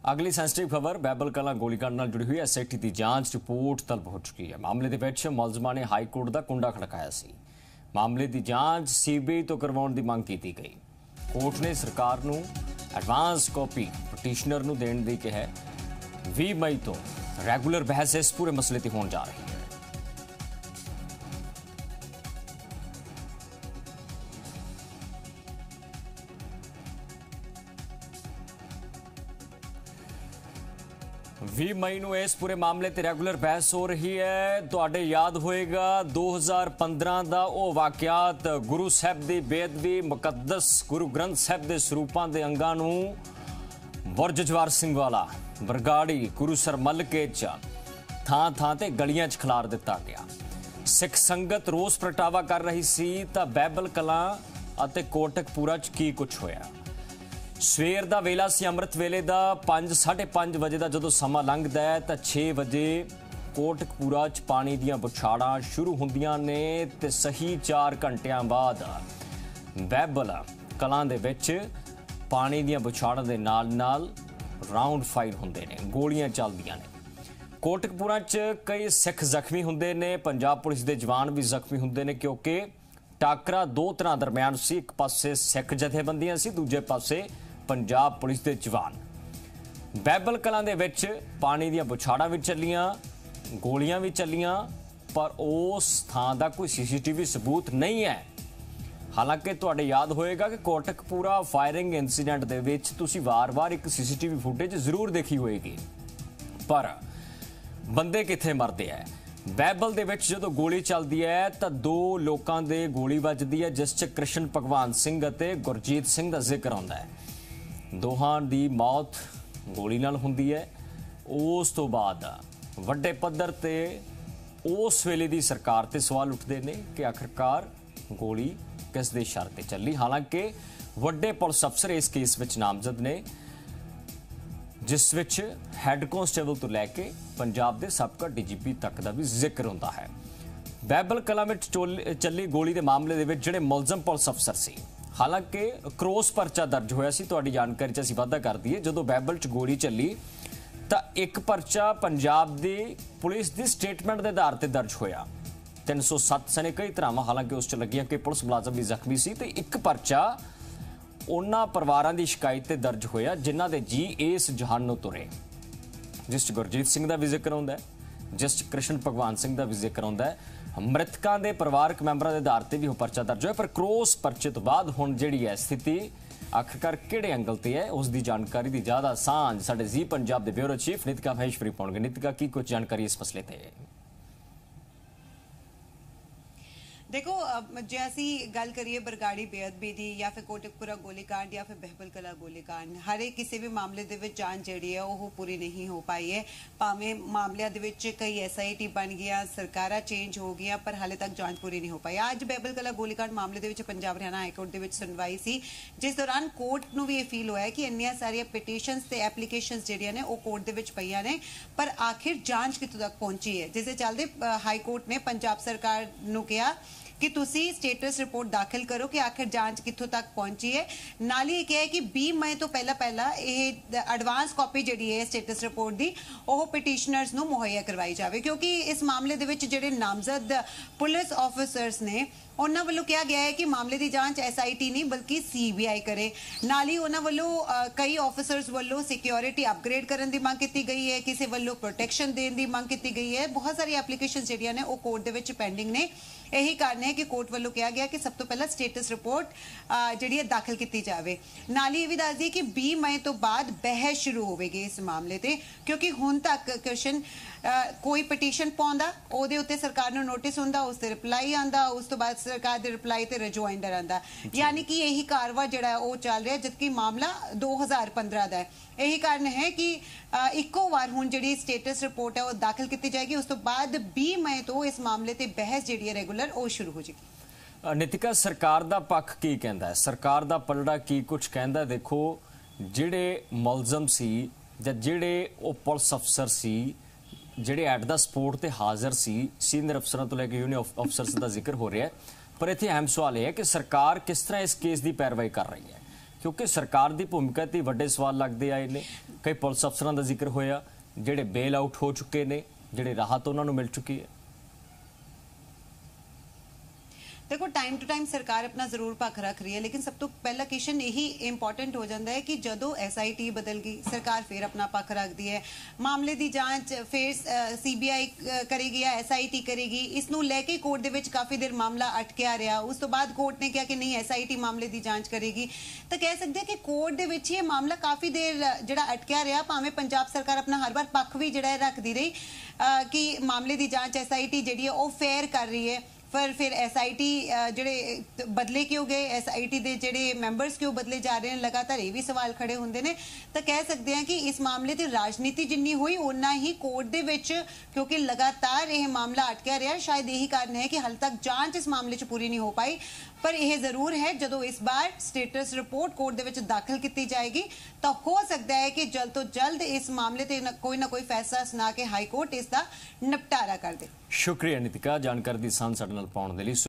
अगली सेंसिटिव खबर बैबल कलां गोलीकांड नाल जुड़ी हुई SIT की जांच रिपोर्ट तलब हो चुकी है। मामले के विच मुलजमां ने हाईकोर्ट का कुंडा खड़काया सी। मामले की जांच CBI तो करवाउण की मंग की गई। कोर्ट ने सरकार नूं एडवांस कॉपी पटिशनर नूं देण दी कहा। 20 मई तो रैगूलर बहस इस पूरे मसले ते होण जा रही है। भी मई ਨੂੰ ਇਸ ਪੂਰੇ ਮਾਮਲੇ ਤੇ ਰੈਗੂਲਰ ਬਹਿਸ ਹੋ ਰਹੀ ਹੈ। ਤੁਹਾਡੇ ਯਾਦ ਹੋਏਗਾ 2015 ਦਾ ਉਹ ਵਾਕਿਆਤ ਗੁਰੂ ਸਾਹਿਬ ਦੀ ਬੇਅਦਬੀ ਮੁਕੱਦਸ ਗੁਰੂ ਗ੍ਰੰਥ ਸਾਹਿਬ ਦੇ ਸਰੂਪਾਂ ਦੇ ਅੰਗਾਂ ਨੂੰ ਬੁਰਜ ਜਵਾਰ ਸਿੰਘ ਵਾਲਾ ਬਰਗਾੜੀ ਗੁਰੂਸਰ ਮੱਲ ਕੇ ਚ ਥਾਂ ਤੇ ਗਲੀਆਂ 'ਚ ਖਿਲਾਰ ਦਿੱਤਾ ਗਿਆ। ਸਿੱਖ ਸੰਗਤ ਰੋਸ ਪ੍ਰਗਟਾਵਾ ਕਰ ਰਹੀ ਸੀ ਤਾਂ ਬੈਬਲ ਕਲਾਂ ਅਤੇ ਕੋਟਕਪੂਰਾ 'ਚ ਕੀ ਕੁਝ ਹੋਇਆ। ਸਵੇਰ ਦਾ ਵੇਲਾ ਸੀ, ਅੰਮ੍ਰਿਤ ਵੇਲੇ ਦਾ 5:30 ਵਜੇ ਦਾ ਜਦੋਂ ਸਮਾਂ ਲੰਘਦਾ ਹੈ ਤਾਂ 6 ਵਜੇ ਕੋਟਕਪੂਰਾ 'ਚ ਪਾਣੀ ਦੀਆਂ ਬੁਛਾੜਾਂ ਸ਼ੁਰੂ ਹੁੰਦੀਆਂ ਨੇ ਤੇ ਸਹੀ 4 ਘੰਟਿਆਂ ਬਾਅਦ ਬੈਬਲ ਕਲਾਂ ਦੇ ਵਿੱਚ ਪਾਣੀ ਦੀਆਂ ਬੁਛਾੜਾਂ ਦੇ ਨਾਲ ਰਾਉਂਡ ਫਾਇਰ ਹੁੰਦੇ ਨੇ, ਗੋਲੀਆਂ ਚੱਲਦੀਆਂ ਨੇ। ਕੋਟਕਪੂਰਾ 'ਚ ਕਈ ਸਿੱਖ ਜ਼ਖਮੀ ਹੁੰਦੇ ਨੇ, ਪੰਜਾਬ ਪੁਲਿਸ ਦੇ ਜਵਾਨ ਵੀ ਜ਼ਖਮੀ ਹੁੰਦੇ ਨੇ ਕਿਉਂਕਿ ਟਾਕਰਾ ਦੋ ਤਰ੍ਹਾਂ ਦਰਮਿਆਨ ਸੀ। ਇੱਕ ਪਾਸੇ ਸਿੱਖ ਜਥੇਬੰਦੀਆਂ ਸੀ, ਦੂਜੇ ਪਾਸੇ पंजाब पुलिस के जवान। बैबल कलां दे विच पानी दीयां बुछाड़ां भी चलियां, गोलियां भी चलियां, पर उस थां दा कोई CCTV सबूत नहीं है। हालांकि तुहाडे याद होएगा कि कोटकपूरा फायरिंग इंसीडेंट दे विच तुसीं वार-वार एक CCTV फुटेज जरूर देखी होएगी, पर बंदे कित्थे मरदे है। बैबल दे विच जदों गोली चलदी है तां 2 लोकां दे गोली वजदी है, जिस च कृष्ण भगवान सिंह अते गुरजीत सिंह दा जिक्र आउंदा है। दोहां दी मौत गोली नाल हुंदी है। उस तो बाद वड्डे पद्धर ते उस वेले दी सरकार ते सवाल उठदे ने कि आखिरकार गोली किस दे इशारे ते चली। हालांकि वड्डे पुलिस अफसर इस केस विच नामजद ने, जिस विच हैड कांस्टेबल तो लैके पंजाब दे सबका DGP तक का भी जिक्र होंदा है। बैबल कलां विच चली गोली के मामले दे विच जिहड़े मुलजम पुलिस अफसर सी, हालांकि क्रॉस परचा दर्ज होया सी। तुहाडी जानकारी च असीं वाधा कर दईए, जदों बैबल च गोली चली तां एक परचा पंजाब दी पुलिस दी स्टेटमेंट के आधार पर दर्ज होया। 307 सने कई धरावां हालांकि उस च लगियां कि पुलिस मुलाजम भी जख्मी सी, ते एक परचा उन्हां परिवारां दी शिकायत ते दर्ज होया जिन्हां दे जी इस जहानों तुरे, जिस च गुरजीत सिंह दा भी जिक्र आउंदा है, जिस च कृष्ण भगवान सिंह दा भी जिक्र आउंदा है। मृतकों के परिवारक मैंबरों के आधार पर भी वह परचा दर्ज होया, पर क्रॉस परचे तो बाद हुण जिहड़ी है स्थिति आखिरकार किहड़े एंगल ते है उसकी जानकारी की ज़्यादा सांझ साडे जी पंजाब के ब्यूरो चीफ नीतिका महेश्वरी पाउणगे। नीतिका, की कुछ जानकारी इस मसले ते? देखो, जे असी गल करिए बरगाड़ी बेअदबी दी या फिर कोटकपुरा गोलीकांड या फिर बहबल कला गोलीकांड, हर एक किसी भी मामले दे विच जांच जिहड़ी है वो पूरी नहीं हो पाई है। भावें मामलिਆਂ ਦੇ ਵਿੱਚ कई SIT बन गया, सरकारां चेंज हो गई, पर हाले तक जांच पूरी नहीं हो पाई। ਅੱਜ ਬਹਿਬਲ ਕਲਾ ਗੋਲੀकांड ਮਾਮਲੇ ਦੇ ਵਿੱਚ ਪੰਜਾਬ ਹਰਿਆਣਾ ਹਾਈ ਕੋਰਟ ਦੇ ਵਿੱਚ ਸੁਣਵਾਈ ਸੀ, ਜਿਸ ਦੌਰਾਨ ਕੋਰਟ ਨੂੰ ਵੀ ਇਹ ਫੀਲ ਹੋਇਆ ਕਿ ਇੰਨੀਆਂ ਸਾਰੀਆਂ ਪਟੀਸ਼ਨਸ ਤੇ ਐਪਲੀਕੇਸ਼ਨਸ ਜਿਹੜੀਆਂ ਨੇ ਉਹ ਕੋਰਟ ਦੇ ਵਿੱਚ ਪਈਆਂ ਨੇ, ਪਰ ਆਖਿਰ ਜਾਂਚ ਕਿੱਥੋਂ ਤੱਕ ਪਹੁੰਚੀ ਹੈ, ਜਿਸ ਦੇ ਚੱਲਦੇ ਹਾਈ ਕੋਰਟ ਨੇ ਪੰਜਾਬ सरकार ਨੂੰ ਕਿਹਾ कि तुसी स्टेटस रिपोर्ट दाखिल करो कि आखिर जांच कित्थों तक पहुंची है। नाल ही कहा कि 20 मई तो पहला एडवांस कॉपी जिहड़ी है स्टेटस रिपोर्ट दी ओह पिटिशनर्स नूं मुहैया करवाई जाए, क्योंकि इस मामले दे विच जिहड़े नामजद पुलिस ऑफिसर्स ने उन्हां वल्लों कहा गया है कि मामले की जांच SIT नहीं बल्कि CBI करे। नाल ही उन्हां वल्लों कई ऑफिसर्स वल्लों सिक्योरिटी अपग्रेड करने की मांग की गई है, किसी वल्लों प्रोटेक्शन देने की मांग की गई है। बहुत सारी एप्लीकेशन जिहड़ियां ने वो कोर्ट दे विच पेंडिंग ने। यही कारण है कि कोर्ट वल्लों कहा गया कि सब तो पहला स्टेटस रिपोर्ट जिहड़ी है दाखिल की जाए। नाल ही भी दस दी कि 20 मई तो बाद बहस शुरू होगी इस मामले ते, क्योंकि हुण तक क्वेश्चन कोई पटीशन पाउंदा ओहदे उत्ते सरकार नूं नोटिस हुंदा, उस ते रिप्लाई आंदा, उस तो बाद सरकार दे रिप्लाई ते रिजोइंडर आंदा, यानी कि यही कारवा जिहड़ा है वो चल रहा है, जबकि मामला 2015 दा है। यही कारण है कि इक्को वार हुण जिहड़ी स्टेटस रिपोर्ट है वो दाखिल की जाएगी, उस तो बाद 20 मई तो इस मामले ते बहस जिहड़ी है रेगूलर वो शुरू हो जाएगी। नीतिका, सरकार दा पक्ष की कहंदा है, सरकार दा पलड़ा की कुछ कहंदा? देखो, जिहड़े मुलजम सी जां जिहड़े वो पुलिस अफसर सी जिहड़े एट द स्पॉट ते हाज़र सी, सीनियर अफसरां तो लैके यूनियन अफसर्स का जिक्र हो रहा है, पर इत्थे अहम सवाल यह है कि सरकार किस तरह इस केस की पैरवाई कर रही है, क्योंकि सरकार की भूमिका ते वड्डे सवाल लगते आए ने। कई पुलिस अफसरां दा जिक्र होया जिहड़े बेल आउट हो चुके ने, जिहड़े राहत उन्हां नूं मिल चुकी है। देखो टाइम टू टाइम सरकार अपना जरूर पक्ष रख रही है, लेकिन सब तो पहला क्वेश्चन यही इंपॉर्टेंट हो जाता है कि जदों SIT बदल गई, सरकार फिर अपना पक्ष रखती है, मामले की जांच फिर CBI करेगी या SIT करेगी, इसनों लैके कोर्ट दे विच काफ़ी देर मामला अटकिया रहा। उस तो बाद कोर्ट ने कहा कि नहीं SIT मामले की जांच करेगी, तो कह सकते हैं कि कोर्ट दे विच ये मामला काफ़ी देर जिहड़ा अटकिया रहा। भावें पंजाब सरकार अपना हर बार पक्ष भी जिहड़ा रखती रही कि मामले की जांच SIT जिहड़ी है वो फेयर कर रही है, पर फिर SIT ਜਿਹੜੇ बदले क्यों गए, SIT ਦੇ ਜਿਹੜੇ ਮੈਂਬਰਸ क्यों बदले जा रहे हैं, लगातार ये भी सवाल खड़े ਹੁੰਦੇ ਨੇ। ਤਾਂ ਕਹਿ ਸਕਦੇ हैं कि इस मामले ਦੀ राजनीति जिन्नी हुई उन्ना ही कोर्ट ਦੇ ਵਿੱਚ, क्योंकि लगातार यह मामला अटकिया रहा, शायद यही कारण है कि हाल तक जांच इस मामले च पूरी नहीं हो पाई। पर यह जरूर है जदों इस बार स्टेटस रिपोर्ट कोर्ट दे विच दाखिल की जाएगी तो हो सकता है कि जल्द तो जल्द इस मामले ते कोई ना कोई फैसला सुना के हाई कोर्ट इसका निपटारा कर दे। शुक्रिया नीतिका जानकारी दी सांझ साडे नाल पाउण दे लई।